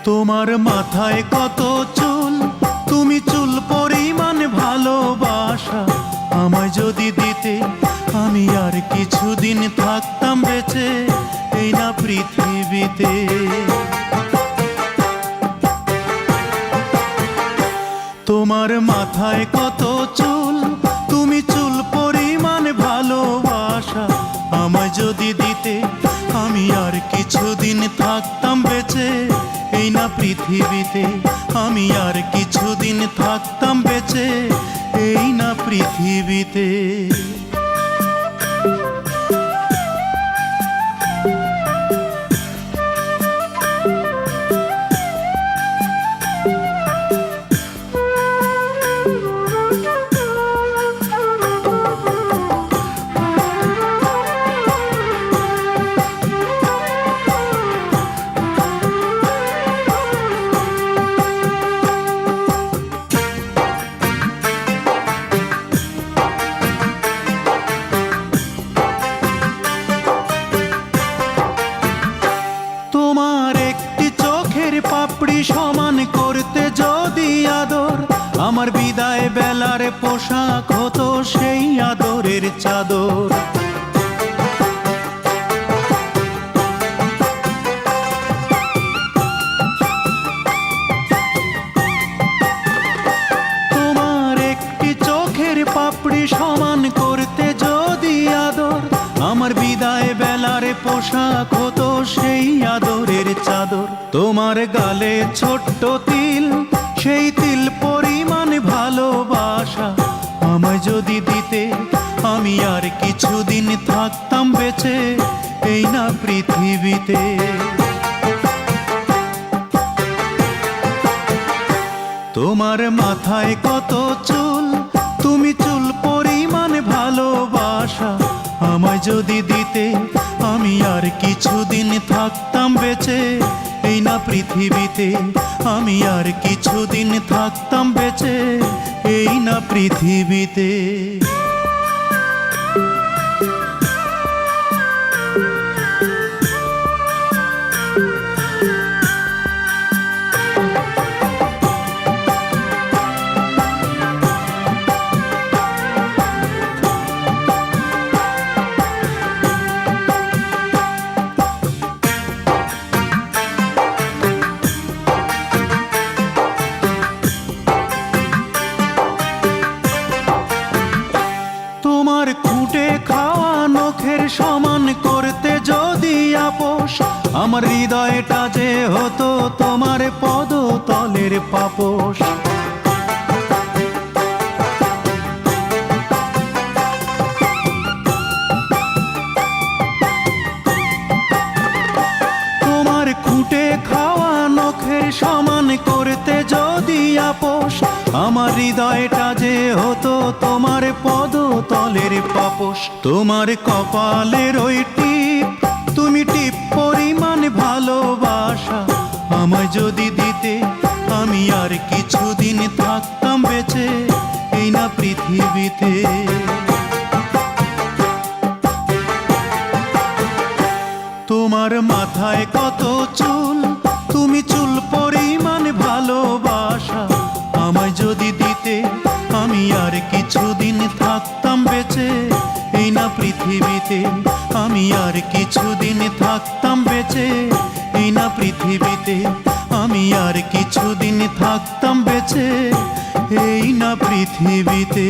তোমার মাথায় কত চুল, তুমি চুল পরিমাণ ভালোবাসা আমায় যদি দিতে, আমি আর কিছুদিন থাকতাম বেঁচে এই না পৃথিবীতে। তোমার মাথায় কত চুল, তুমি চুল পরিমাণ ভালোবাসা আমায় যদি দিতে, আমি আর কিছুদিন থাকতাম বেঁচে এই না পৃথিবীতে। আমি আর কিছুদিন থাকতাম বেঁচে এই না পৃথিবীতে। পাপড়ি সমান করতে যদি আদর, আমার বিদায় বেলার পোশাক হতো সেই আদরের চাদর। তোমার একটি চোখের পাপড়ি সমান করতে যদি আদর, আমার বিদায় বেলার পোশাক হতো সেই আদরের চাদর। তোমার গালে ছোট্ট তিল, সেই তিল পরিমাণ ভালোবাসা আমায় যদি দিতে, আমি আর কিছুদিন থাকতাম বেঁচে এই না পৃথিবীতে। তোমার মাথায় কত চুল, তুমি চুল পরিমাণ ভালোবাসা আমায় যদি দিতে, আমি আর কিছুদিন থাকতাম বেঁচে এই না পৃথিবীতে। আমি আর কিছুদিন থাকতাম বেঁচে এই না পৃথিবীতে। খুঁটে খাওয়া নখের সমান করতে যদি আপোষ, আমার হৃদয়টা যে হতো তোমার পদতলের পাপোশ। তোমার খুঁটে খাওয়া নখের সমান করতে যদি আপোষ, আমার হৃদয়টা যে হতো তোমার পদতলের পাপোশ। তোমার কপালের ওই টিপ, তুমি টিপ পরিমাণ ভালোবাসা আমায় যদি দিতে, আমি আর কিছুদিন থাকতাম বেঁচে এই না পৃথিবীতে। তোমার মাথায় কত চুল, তুমি চুল পরিমাণ ভালোবাসা আমায় যদি দিতে, আমি আর কিছুদিন থাকতাম বেঁচে এই না পৃথিবীতে। আমি আর কিছুদিন থাকতাম বেঁচে এই না পৃথিবীতে। আমি আর কিছুদিন থাকতাম বেঁচে এই না পৃথিবীতে।